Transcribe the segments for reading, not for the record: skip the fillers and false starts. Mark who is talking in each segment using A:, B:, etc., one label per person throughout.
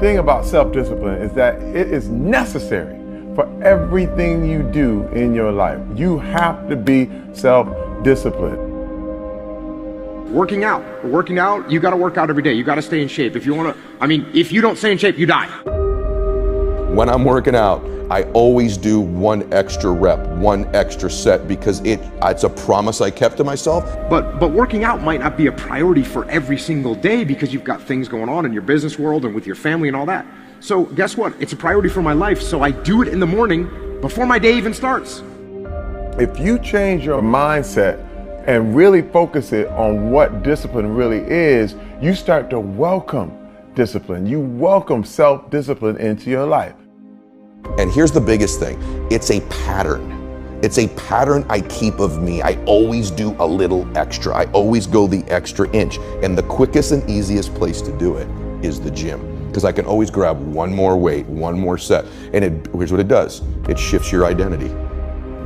A: thing about self-discipline is that it is necessary for everything you do in your life. You have to be self-disciplined.
B: Working out, you got to work out every day. You got to stay in shape. If you want to, if you don't stay in shape, you die.
C: When I'm working out, I always do one extra rep, one extra set, because it's a promise I kept to myself.
B: But working out might not be a priority for every single day because you've got things going on in your business world and with your family and all that. So guess what? It's a priority for my life, so I do it in the morning before my day even starts.
A: If you change your mindset and really focus it on what discipline really is, you start to welcome discipline. You welcome self-discipline into your life.
C: And here's the biggest thing. It's a pattern. It's a pattern I keep of me. I always do a little extra. I always go the extra inch. And the quickest and easiest place to do it is the gym. Because I can always grab one more weight, one more set. And here's what it does. It shifts your identity.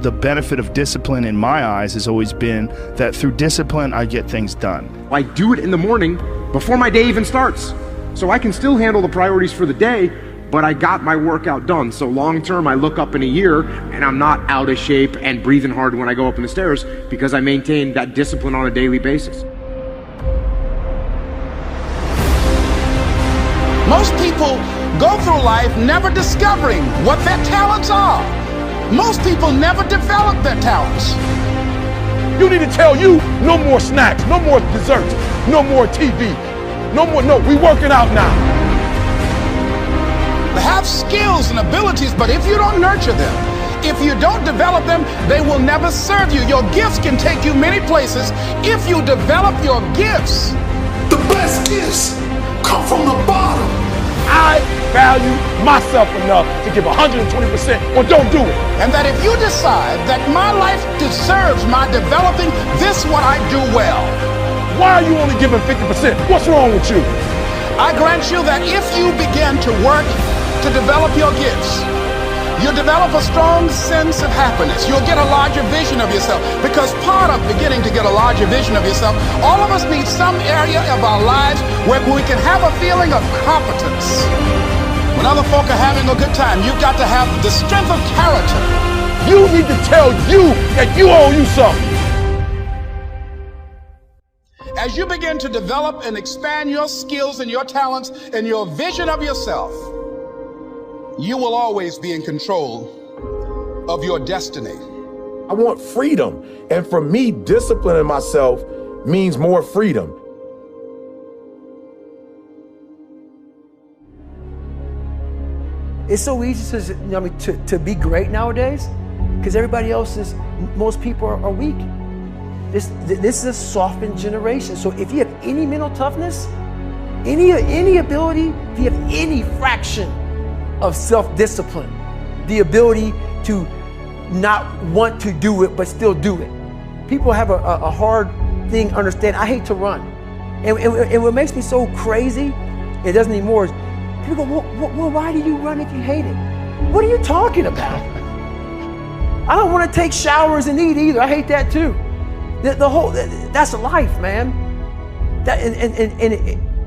D: The benefit of discipline in my eyes has always been that through discipline, I get things done.
B: I do it in the morning before my day even starts. So I can still handle the priorities for the day, but I got my workout done. So long term, I look up in a year and I'm not out of shape and breathing hard when I go up in the stairs because I maintain that discipline on a daily basis.
E: Most people go through life never discovering what their talents are. Most people never develop their talents.
A: You need to tell you no more snacks, no more desserts, no more TV, no, we working out now.
E: They have skills and abilities, but if you don't nurture them, if you don't develop them, they will never serve you. Your gifts can take you many places if you develop your gifts.
F: The best gifts come from the bottom.
A: I value myself enough to give 120% or don't do it.
E: And that if you decide that my life deserves my developing this what I do well.
A: Why are you only giving 50%? What's wrong with you?
E: I grant you that if you begin to work to develop your gifts, you'll develop a strong sense of happiness. You'll get a larger vision of yourself, because part of beginning to get a larger vision of yourself, all of us need some area of our lives where we can have a feeling of competence. When other folk are having a good time, you've got to have the strength of character.
A: You need to tell you that you owe you something.
E: As you begin to develop and expand your skills and your talents and your vision of yourself, you will always be in control of your destiny.
A: I want freedom. And for me, disciplining myself means more freedom.
G: It's so easy to be great nowadays because everybody else most people are weak. This is a softened generation. So if you have any mental toughness, any ability, if you have any fraction of self-discipline, the ability to not want to do it but still do it. People have a hard thing understand. I hate to run. And what makes me so crazy, it doesn't anymore, is people go, well, why do you run if you hate it? What are you talking about? I don't want to take showers and eat either. I hate that too. That's life, man.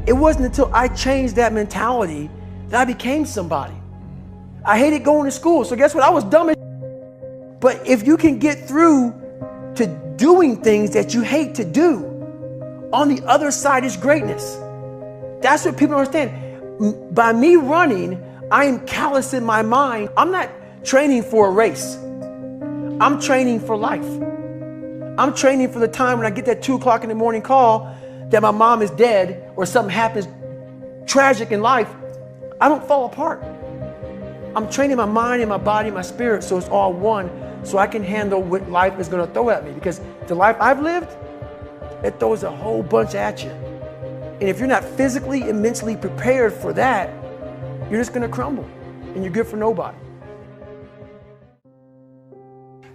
G: It wasn't until I changed that mentality that I became somebody. I hated going to school, so guess what? I was dumb as But if you can get through to doing things that you hate to do, on the other side is greatness. That's what people don't understand. By me running, I am callous in my mind. I'm not training for a race. I'm training for life. I'm training for the time when I get that 2 o'clock in the morning call that my mom is dead or something happens tragic in life. I don't fall apart. I'm training my mind and my body and my spirit so it's all one, so I can handle what life is going to throw at me. Because the life I've lived, it throws a whole bunch at you. And if you're not physically and mentally prepared for that, you're just going to crumble and you're good for nobody.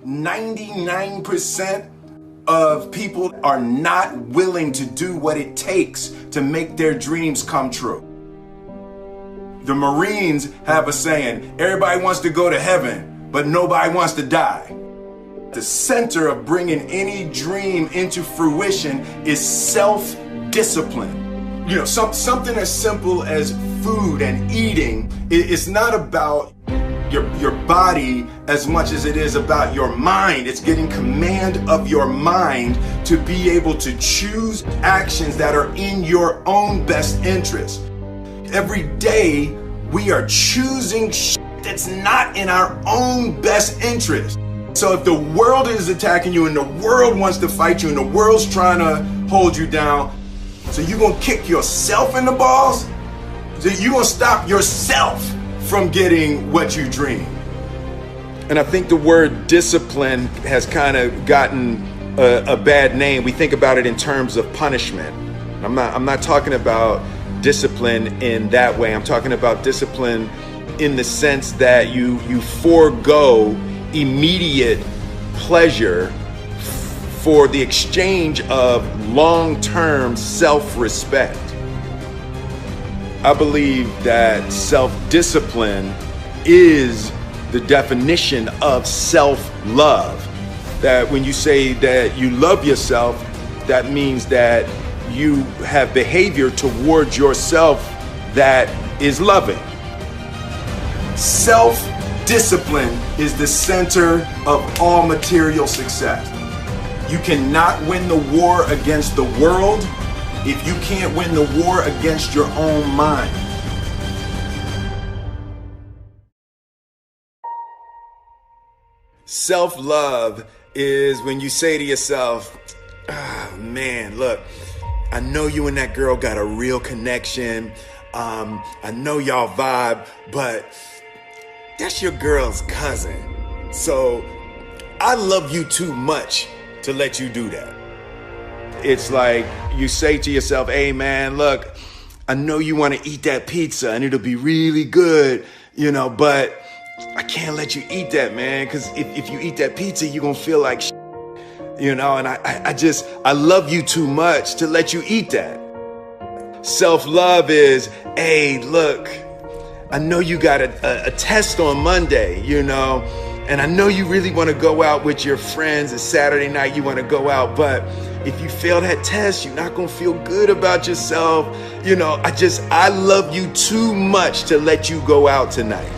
F: 99% of people are not willing to do what it takes to make their dreams come true. The Marines have a saying, everybody wants to go to heaven, but nobody wants to die. The center of bringing any dream into fruition is self-discipline. something as simple as food and eating. It's not about your body as much as it is about your mind. It's getting command of your mind to be able to choose actions that are in your own best interest. Every day we are choosing that's not in our own best interest. So if the world is attacking you and the world wants to fight you and the world's trying to hold you down, so you're gonna kick yourself in the balls? So you're gonna stop yourself from getting what you dream? And I think the word discipline has kind of gotten a bad name. We think about it in terms of punishment. I'm not talking about discipline in that way. I'm talking about discipline in the sense that you forego immediate pleasure for the exchange of long-term self-respect. I believe that self-discipline is the definition of self-love. That when you say that you love yourself, that means that you have behavior towards yourself that is loving. Self-discipline is the center of all material success. You cannot win the war against the world if you can't win the war against your own mind. Self-love is when you say to yourself, oh, man, look, I know you and that girl got a real connection. I know y'all vibe, but that's your girl's cousin. So I love you too much to let you do that. It's like you say to yourself, hey man, look, I know you want to eat that pizza and it'll be really good, but I can't let you eat that, man, because if you eat that pizza, you're going to feel like shit, and I love you too much to let you eat that. Self-love is, hey, look, I know you got a test on Monday, and I know you really want to go out with your friends. It's Saturday night, you want to go out, but if you fail that test, you're not going to feel good about yourself. I love you too much to let you go out tonight.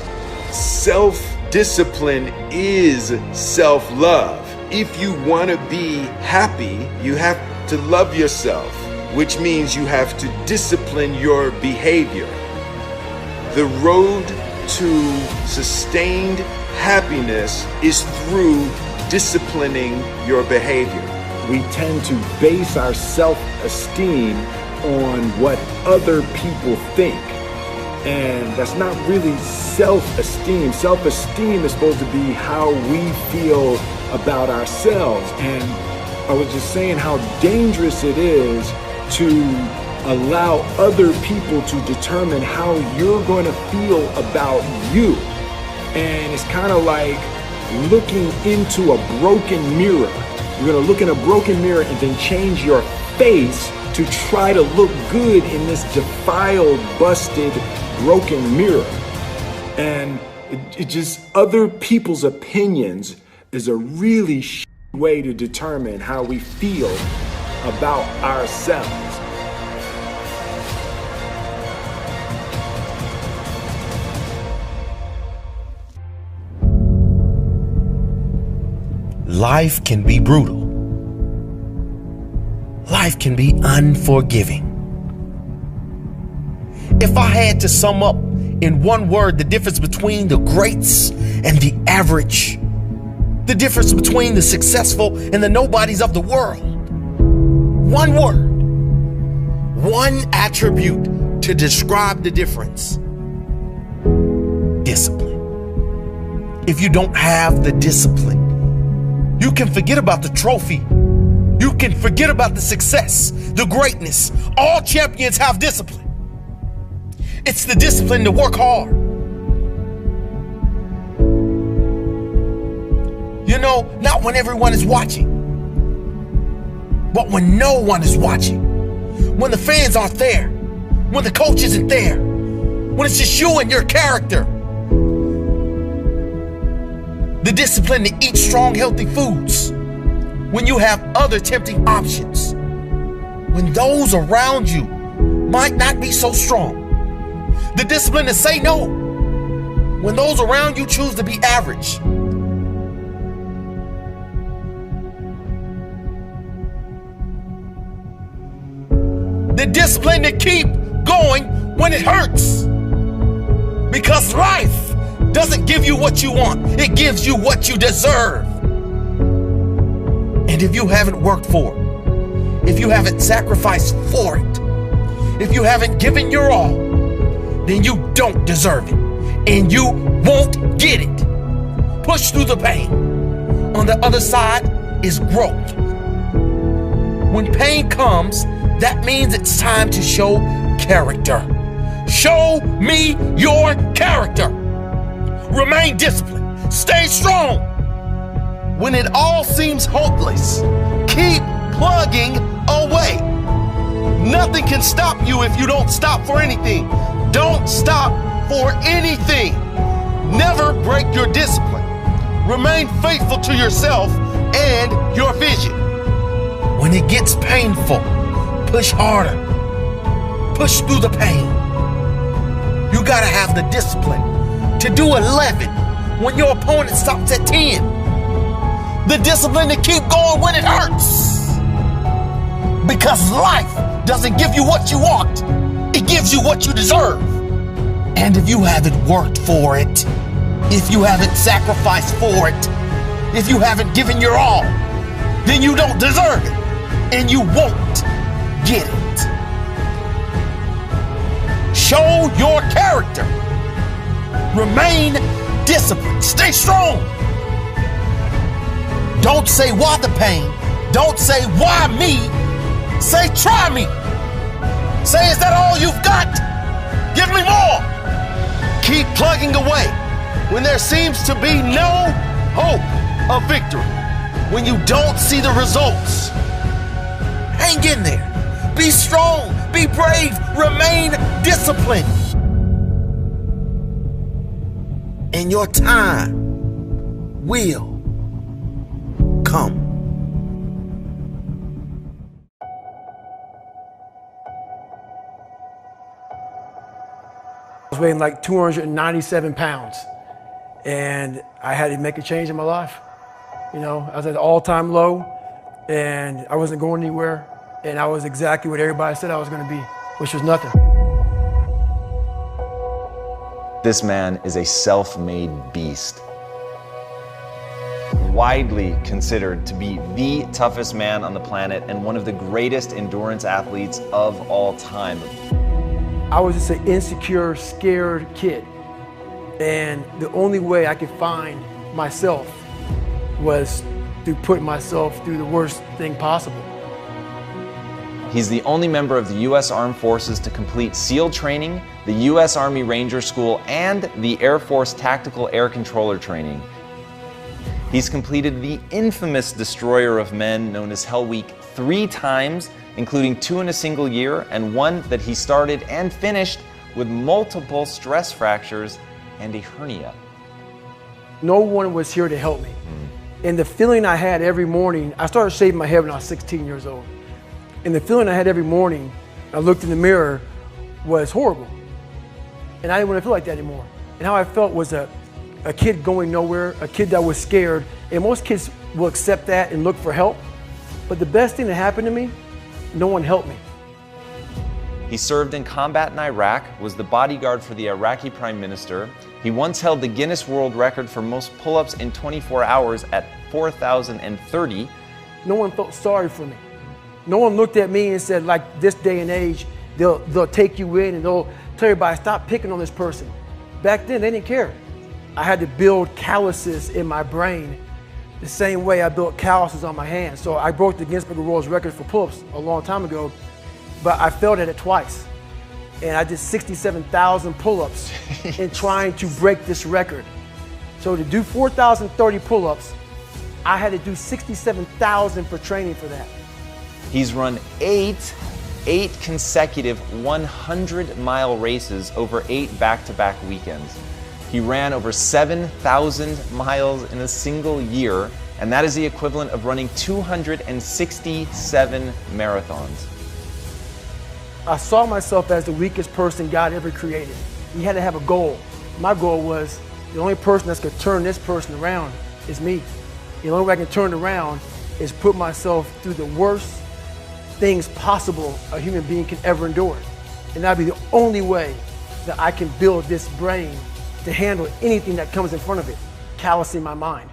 F: Self-discipline is self-love. If you want to be happy, you have to love yourself, which means you have to discipline your behavior. The road to sustained happiness is through disciplining your behavior.
H: We tend to base our self-esteem on what other people think. And that's not really self-esteem. Self-esteem is supposed to be how we feel about ourselves. And I was just saying how dangerous it is to allow other people to determine how you're going to feel about you. And it's kind of like looking into a broken mirror. You're going to look in a broken mirror and then change your face to try to look good in this defiled, busted, broken mirror. And it just, other people's opinions is a really way to determine how we feel about ourselves.
I: Life can be brutal. Life can be unforgiving. If I had to sum up in one word the difference between the greats and the average, the difference between the successful and the nobodies of the world, one word, one attribute to describe the difference: discipline. If you don't have the discipline, you can forget about the trophy. You can forget about the success, the greatness. All champions have discipline. It's the discipline to work hard. Not when everyone is watching, but when no one is watching. When the fans aren't there, when the coach isn't there, when it's just you and your character. The discipline to eat strong, healthy foods when you have other tempting options. When those around you might not be so strong. The discipline to say no when those around you choose to be average. The discipline to keep going when it hurts. Because life doesn't give you what you want, it gives you what you deserve. And if you haven't worked for it, if you haven't sacrificed for it, if you haven't given your all, then you don't deserve it, and you won't get it. Push through the pain. On the other side is growth. When pain comes, that means it's time to show character. Show me your character. Remain disciplined. Stay strong. When it all seems hopeless, keep plugging away. Nothing can stop you if you don't stop for anything. Don't stop for anything. Never break your discipline. Remain faithful to yourself and your vision. When it gets painful, push harder. Push through the pain. You gotta have the discipline to do 11 when your opponent stops at 10. The discipline to keep going when it hurts. Because life doesn't give you what you want. It gives you what you deserve. And if you haven't worked for it, if you haven't sacrificed for it, if you haven't given your all, then you don't deserve it. And you won't get it. Show your character. Remain disciplined. Stay strong. Don't say why the pain. Don't say why me. Say try me. Say, is that all you've got? Give me more. Keep plugging away when there seems to be no hope of victory. When you don't see the results. Hang in there. Be strong. Be brave. Remain disciplined. And your time will come.
G: I was weighing like 297 pounds, and I had to make a change in my life. You know, I was at an all-time low, and I wasn't going anywhere, and I was exactly what everybody said I was going to be, which was nothing.
J: This man is a self-made beast. Widely considered to be the toughest man on the planet and one of the greatest endurance athletes of all time.
G: I was just an insecure, scared kid. And the only way I could find myself was to put myself through the worst thing possible.
J: He's the only member of the U.S. Armed Forces to complete SEAL training, the U.S. Army Ranger School, and the Air Force Tactical Air Controller training. He's completed the infamous Destroyer of Men, known as Hell Week, 3 times, including 2 in a single year, and 1 that he started and finished with multiple stress fractures and a hernia.
G: No one was here to help me. And the feeling I had every morning, I started shaving my head when I was 16 years old. And the feeling I had every morning, I looked in the mirror, was horrible. And I didn't want to feel like that anymore. And how I felt was a kid going nowhere, a kid that was scared. And most kids will accept that and look for help. But the best thing that happened to me, no one helped me.
J: He served in combat in Iraq, was the bodyguard for the Iraqi Prime Minister. He once held the Guinness World Record for most pull-ups in 24 hours at 4,030.
G: No one felt sorry for me. No one looked at me and said, like this day and age, they'll take you in and they'll tell everybody, stop picking on this person. Back then, they didn't care. I had to build calluses in my brain the same way I built calluses on my hands. So I broke the Guinness Book of World Records for pull-ups a long time ago, but I failed at it twice. And I did 67,000 pull-ups in trying to break this record. So to do 4,030 pull-ups, I had to do 67,000 for training for that.
J: He's run 8 consecutive 100-mile races over 8 back-to-back weekends. He ran over 7,000 miles in a single year, and that is the equivalent of running 267 marathons.
G: I saw myself as the weakest person God ever created. He had to have a goal. My goal was the only person that's gonna turn this person around is me. The only way I can turn it around is put myself through the worst things possible a human being can ever endure. And that'd be the only way that I can build this brain to handle anything that comes in front of it, callousing my mind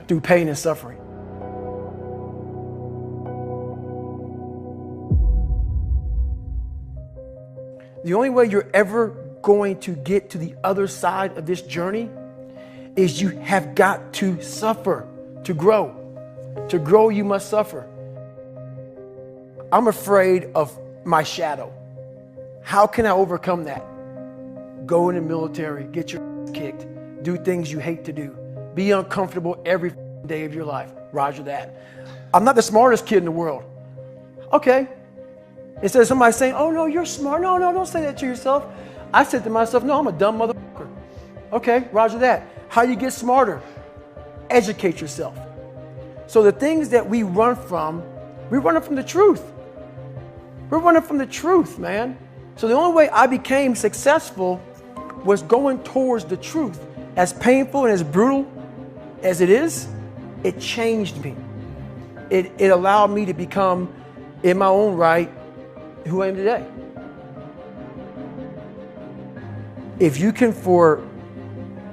G: through pain and suffering. The only way you're ever going to get to the other side of this journey is you have got to suffer to grow. To grow, you must suffer. I'm afraid of my shadow. How can I overcome that? Go in the military, get your ass kicked, do things you hate to do, be uncomfortable every day of your life. Roger that. I'm not the smartest kid in the world. Okay. Instead of somebody saying, oh no, you're smart. No, don't say that to yourself. I said to myself, no, I'm a dumb motherfucker. Okay, roger that. How you get smarter? Educate yourself. So the things that we run from, we're running from the truth. We're running from the truth, man. So the only way I became successful was going towards the truth. As painful and as brutal as it is, it changed me. It allowed me to become, in my own right, who I am today. If you can, for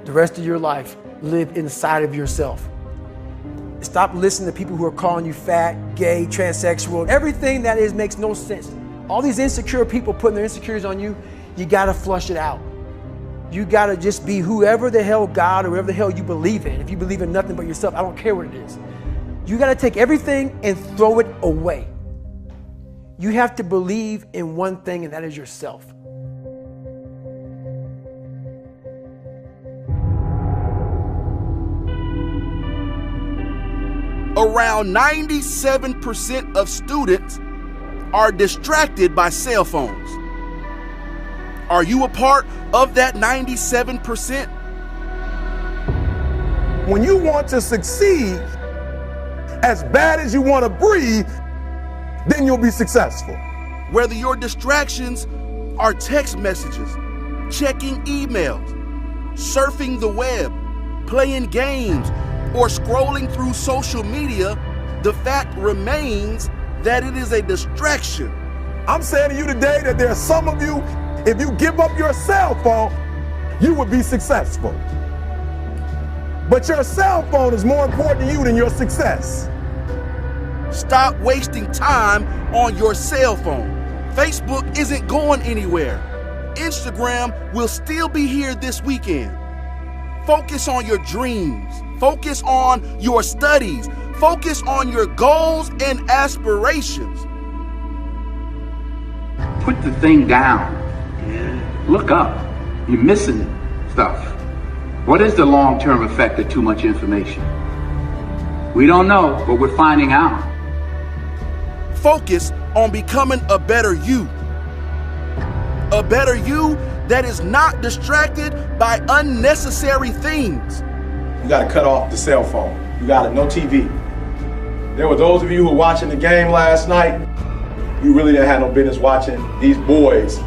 G: the rest of your life, live inside of yourself, stop listening to people who are calling you fat, gay, transsexual. Everything that is makes no sense. All these insecure people putting their insecurities on you, you gotta flush it out. You gotta just be whoever the hell God or whatever the hell you believe in. If you believe in nothing but yourself, I don't care what it is. You gotta take everything and throw it away. You have to believe in one thing, and that is yourself.
E: Around 97% of students are distracted by cell phones. Are you a part of that 97%?
K: When you want to succeed as bad as you want to breathe, then you'll be successful.
E: Whether your distractions are text messages, checking emails, surfing the web, playing games, or scrolling through social media, the fact remains that it is a distraction.
K: I'm saying to you today that there are some of you, if you give up your cell phone, you would be successful. But your cell phone is more important to you than your success.
E: Stop wasting time on your cell phone. Facebook isn't going anywhere. Instagram will still be here this weekend. Focus on your dreams. Focus on your studies. Focus on your goals and aspirations.
L: Put the thing down. Look up. You're missing stuff. What is the long-term effect of too much information? We don't know, but we're finding out.
E: Focus on becoming a better you. A better you that is not distracted by unnecessary things.
M: You gotta cut off the cell phone. You gotta, no TV. There were those of you who were watching the game last night, you really didn't have no business watching these boys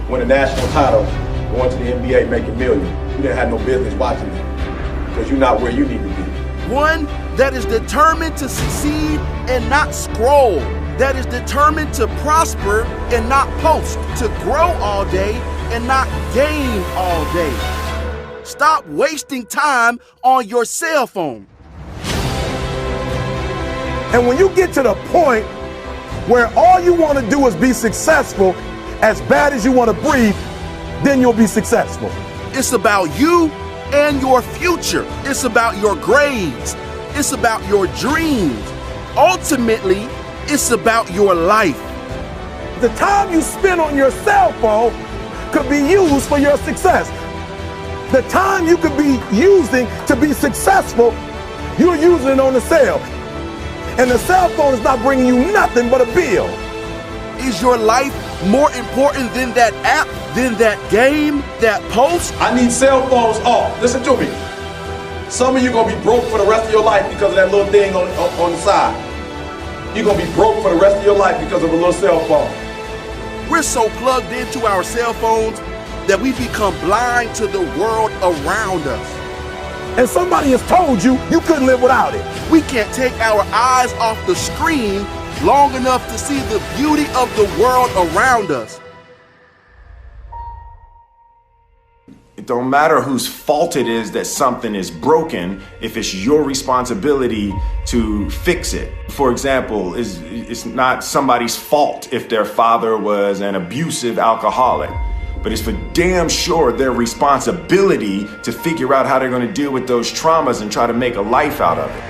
M: win a national title, going to the NBA making millions. You didn't have no business watching them because you're not where you need to be.
E: One that is determined to succeed and not scroll. That is determined to prosper and not post. To grow all day and not game all day. Stop wasting time on your cell phone.
K: And when you get to the point where all you want to do is be successful, as bad as you want to breathe, then you'll be successful.
E: It's about you and your future. It's about your grades. It's about your dreams. Ultimately, it's about your life.
K: The time you spend on your cell phone could be used for your success. The time you could be using to be successful, you're using it on the cell. And the cell phone is not bringing you nothing but a bill.
E: Is your life more important than that app, than that game, that post?
M: I need cell phones off. Listen to me. Some of you gonna be broke for the rest of your life because of that little thing on the side. You're gonna be broke for the rest of your life because of a little cell phone.
N: We're so plugged into our cell phones that we become blind to the world around us.
K: And somebody has told you you couldn't live without it.
N: We can't take our eyes off the screen long enough to see the beauty of the world around us.
F: It don't matter whose fault it is that something is broken if it's your responsibility to fix it. For example, it's not somebody's fault if their father was an abusive alcoholic, but it's for damn sure their responsibility to figure out how they're going to deal with those traumas and try to make a life out of it.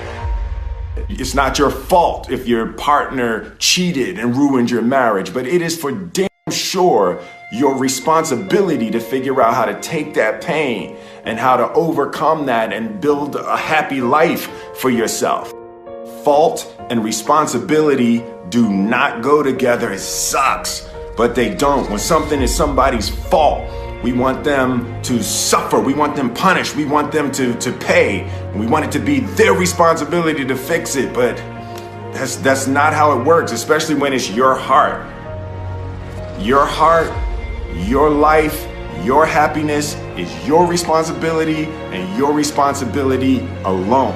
F: It's not your fault if your partner cheated and ruined your marriage, but it is for damn sure your responsibility to figure out how to take that pain and how to overcome that and build a happy life for yourself. Fault and responsibility do not go together. It sucks, but they don't. When something is somebody's fault, we want them to suffer. We want them punished. We want them to pay. We want it to be their responsibility to fix it, but that's not how it works, especially when it's your heart. Your heart, your life, your happiness is your responsibility and your responsibility alone.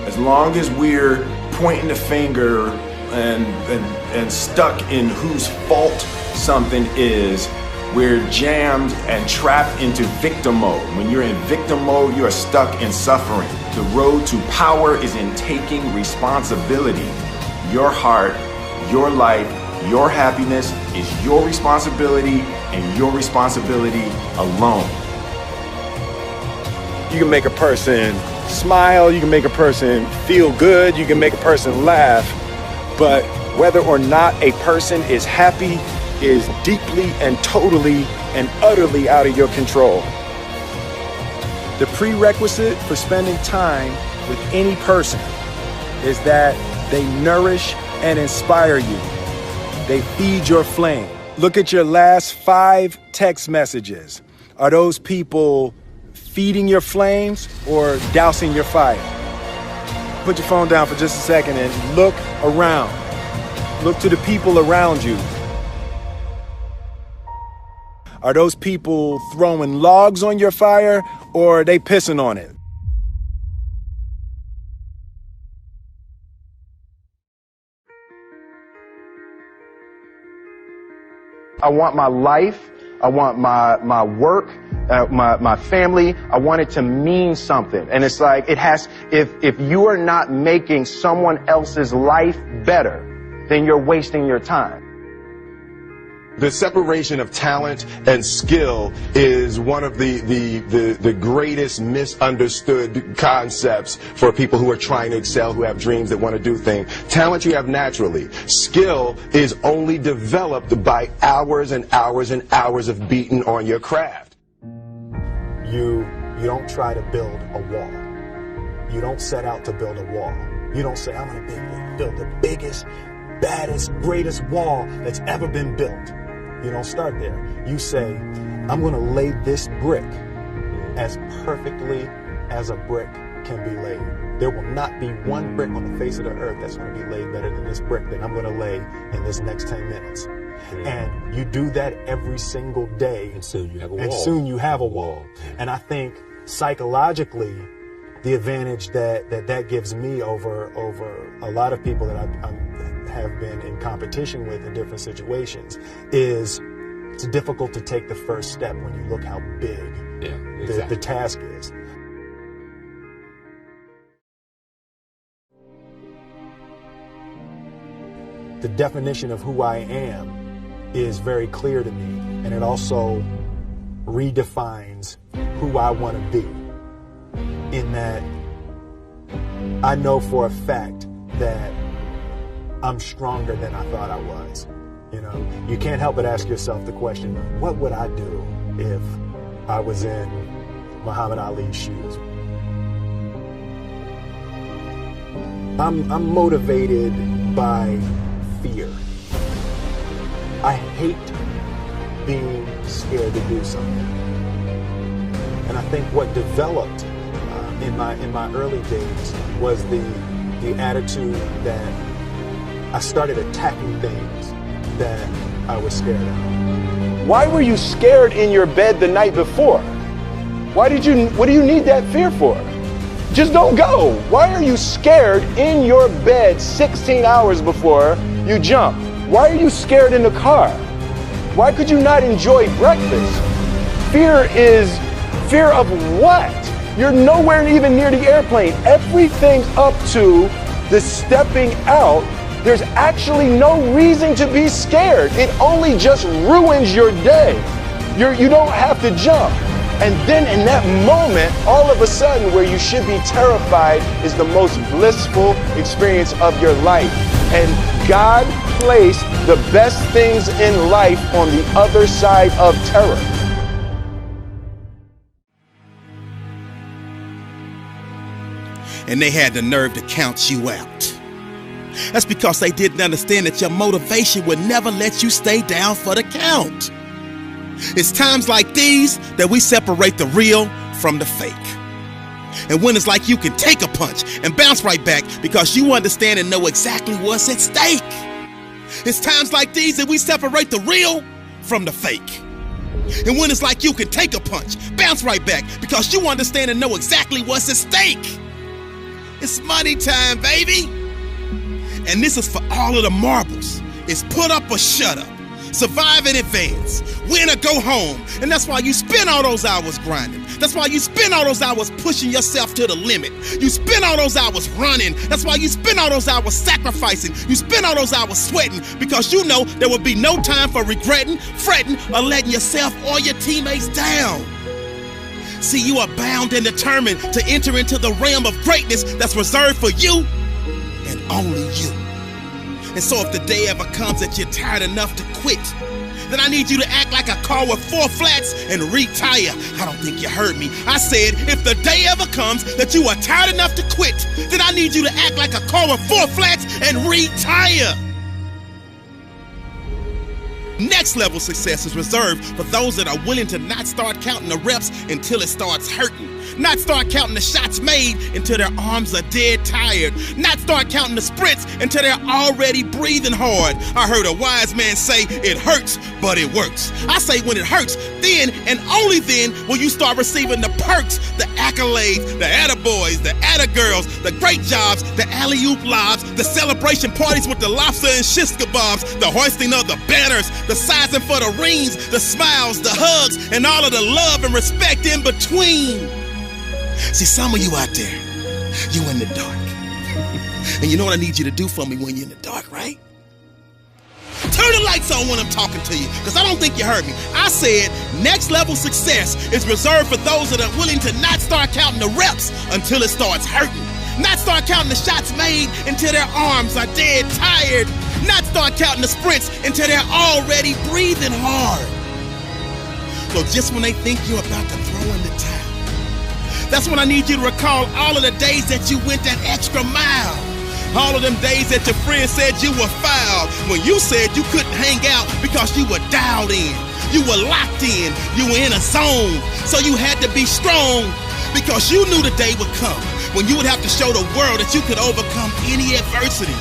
F: As long as we're pointing the finger and stuck in whose fault something is, we're jammed and trapped into victim mode. When you're in victim mode, you are stuck in suffering. The road to power is in taking responsibility. Your heart, your life, your happiness is your responsibility and your responsibility alone.
H: You can make a person smile, you can make a person feel good, you can make a person laugh, but whether or not a person is happy is deeply and totally and utterly out of your control. The prerequisite for spending time with any person is that they nourish and inspire you. They feed your flame. Look at your last 5 text messages. Are those people feeding your flames or dousing your fire? Put your phone down for just a second and look around. Look to the people around you. Are those people throwing logs on your fire or are they pissing on it? I want my life, I want my work, my family, I want it to mean something. And it's like, if you are not making someone else's life better, then you're wasting your time.
O: The separation of talent and skill is one of the greatest misunderstood concepts for people who are trying to excel, who have dreams that want to do things. Talent you have naturally. Skill is only developed by hours and hours and hours of beating on your craft.
H: You don't try to build a wall. You don't set out to build a wall. You don't say, I'm going to build the biggest, baddest, greatest wall that's ever been built. You don't start there. You say, I'm going to lay this brick as perfectly as a brick can be laid. There will not be one brick on the face of the earth that's going to be laid better than this brick that I'm going to lay in this next 10 minutes. And you do that every single day. And soon you have a wall. And soon you have a wall. And I think psychologically, the advantage that gives me over a lot of people that have been in competition with in different situations is it's difficult to take the first step when you look how big the task is. The definition of who I am is very clear to me, and it also redefines who I want to be, in that I know for a fact that I'm stronger than I thought I was. You know, you can't help but ask yourself the question, what would I do if I was in Muhammad Ali's shoes? I'm motivated by fear. I hate being scared to do something. And I think what developed in my early days was the attitude that I started attacking things that
M: I was scared of? Why were you scared in your bed the night before? What do you need that fear for? Just don't go. Why are you scared in your bed 16 hours before you jump? Why are you scared in the car? Why could you not enjoy breakfast? Fear is fear of what? You're nowhere even near the airplane. Everything up to the stepping out, there's actually no reason to be scared. It only just ruins your day. You don't have to jump. And then in that moment, all of a sudden, where you should be terrified is the most blissful experience of your life. And God placed the best things in life on the other side of terror.
N: And they had the nerve to count you out. That's because they didn't understand that your motivation would never let you stay down for the count. It's times like these that we separate the real from the fake. And when it's like you can take a punch and bounce right back because you understand and know exactly what's at stake. It's times like these that we separate the real from the fake. And when it's like you can take a punch, bounce right back because you understand and know exactly what's at stake. It's money time, baby. And this is for all of the marbles. It's put up or shut up. Survive in advance, win or go home. And that's why you spend all those hours grinding. That's why you spend all those hours pushing yourself to the limit. You spend all those hours running. That's why you spend all those hours sacrificing. You spend all those hours sweating because you know there will be no time for regretting, fretting, or letting yourself or your teammates down. See, you are bound and determined to enter into the realm of greatness that's reserved for you and only you. And so if the day ever comes that you're tired enough to quit, then I need you to act like a car with 4 flats and retire. I don't think you heard me. I said, if the day ever comes that you are tired enough to quit, then I need you to act like a car with 4 flats and retire. Next level success is reserved for those that are willing to not start counting the reps until it starts hurting. Not start counting the shots made until their arms are dead tired. Not start counting the sprints until they're already breathing hard. I heard a wise man say, it hurts, but it works. I say when it hurts, then and only then will you start receiving the perks, the accolades, the attaboys, the attagirls, the great jobs, the alley-oop lobs, the celebration parties with the lobster and shish kebabs, the hoisting of the banners, the sizing for the rings, the smiles, the hugs, and all of the love and respect in between. See, some of you out there, you in the dark. And you know what I need you to do for me when you're in the dark, right? Turn the lights on when I'm talking to you, because I don't think you heard me. I said next level success is reserved for those that are willing to not start counting the reps until it starts hurting. Not start counting the shots made until their arms are dead tired. Not start counting the sprints until they're already breathing hard. So just when they think you're about to throw in the towel, that's when I need you to recall all of the days that you went that extra mile. All of them days that your friends said you were foul, when you said you couldn't hang out because you were dialed in. You were locked in. You were in a zone. So you had to be strong because you knew the day would come when you would have to show the world that you could overcome any adversity,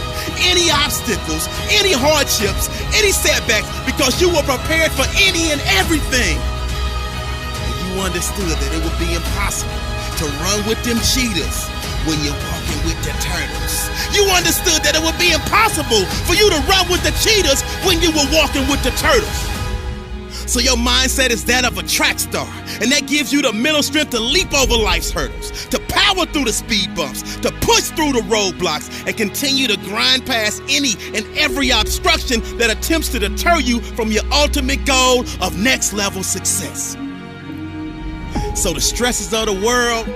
N: any obstacles, any hardships, any setbacks, because you were prepared for any and everything. And you understood that it would be impossible to run with them cheetahs when you're walking with the turtles. You understood that it would be impossible for you to run with the cheetahs when you were walking with the turtles. So your mindset is that of a track star, and that gives you the mental strength to leap over life's hurdles, to power through the speed bumps, to push through the roadblocks, and continue to grind past any and every obstruction that attempts to deter you from your ultimate goal of next level success. So the stresses of the world,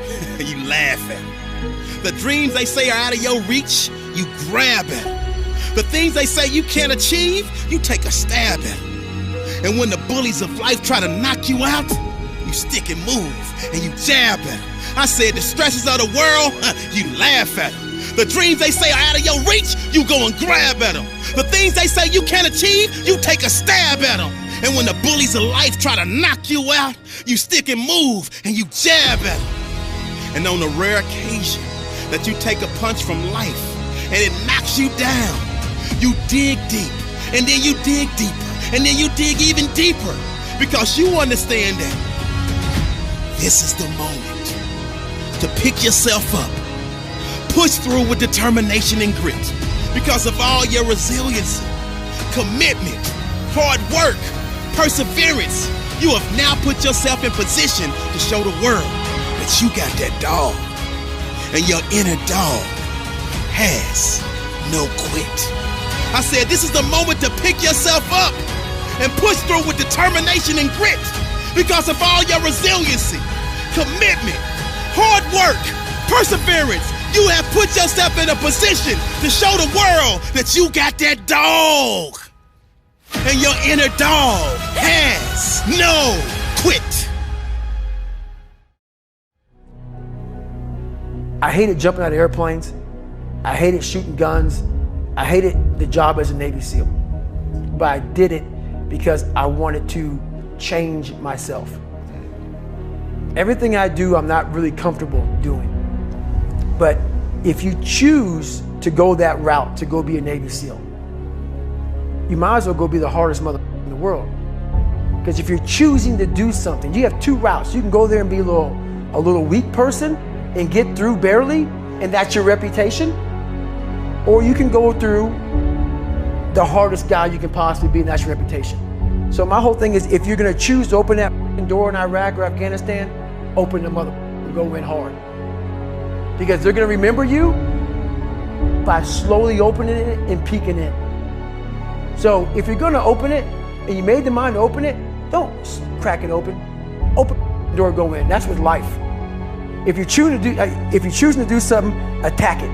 N: you laugh at them. The dreams they say are out of your reach, you grab at them. The things they say you can't achieve, you take a stab at them. And when the bullies of life try to knock you out, you stick and move, and you jab at them. I said the stresses of the world, you laugh at them. The dreams they say are out of your reach, you go and grab at them. The things they say you can't achieve, you take a stab at them. And when the bullies of life try to knock you out, you stick and move, and you jab at them. And on the rare occasion that you take a punch from life, and it knocks you down, you dig deep, and then you dig deeper. And then you dig even deeper because you understand that this is the moment to pick yourself up, push through with determination and grit because of all your resiliency, commitment, hard work, perseverance. You have now put yourself in position to show the world that you got that dog, and your inner dog has no quit. I said this is the moment to pick yourself up and push through with determination and grit because of all your resiliency, commitment, hard work, perseverance. You have put yourself in a position to show the world that you got that dog, and your inner dog has no quit.
G: I hated jumping out of airplanes. I hated shooting guns. I hated the job as a Navy SEAL. But I did it because I wanted to change myself. Everything I do, I'm not really comfortable doing. But if you choose to go that route, to go be a Navy SEAL, you might as well go be the hardest mother in the world. Because if you're choosing to do something, you have two routes. You can go there and be a little weak person and get through barely, and that's your reputation. Or you can go through the hardest guy you can possibly be, and that's your reputation. So my whole thing is, if you're gonna choose to open that door in Iraq or Afghanistan, open the mother and go in hard. Because they're gonna remember you by slowly opening it and peeking in. So if you're gonna open it, and you made the mind to open it, don't crack it open. Open the door, go in. That's with life. If you're choosing to do something, attack it.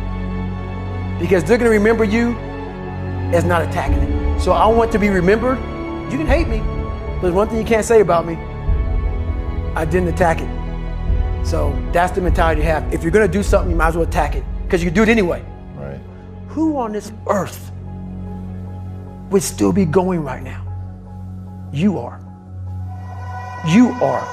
G: Because they're gonna remember you as not attacking it. So I want to be remembered. You can hate me, but there's one thing you can't say about me. I didn't attack it. So that's the mentality to have. If you're gonna do something, you might as well attack it, because you can do it anyway.
A: Right.
G: Who on this earth would still be going right now? You are. You are.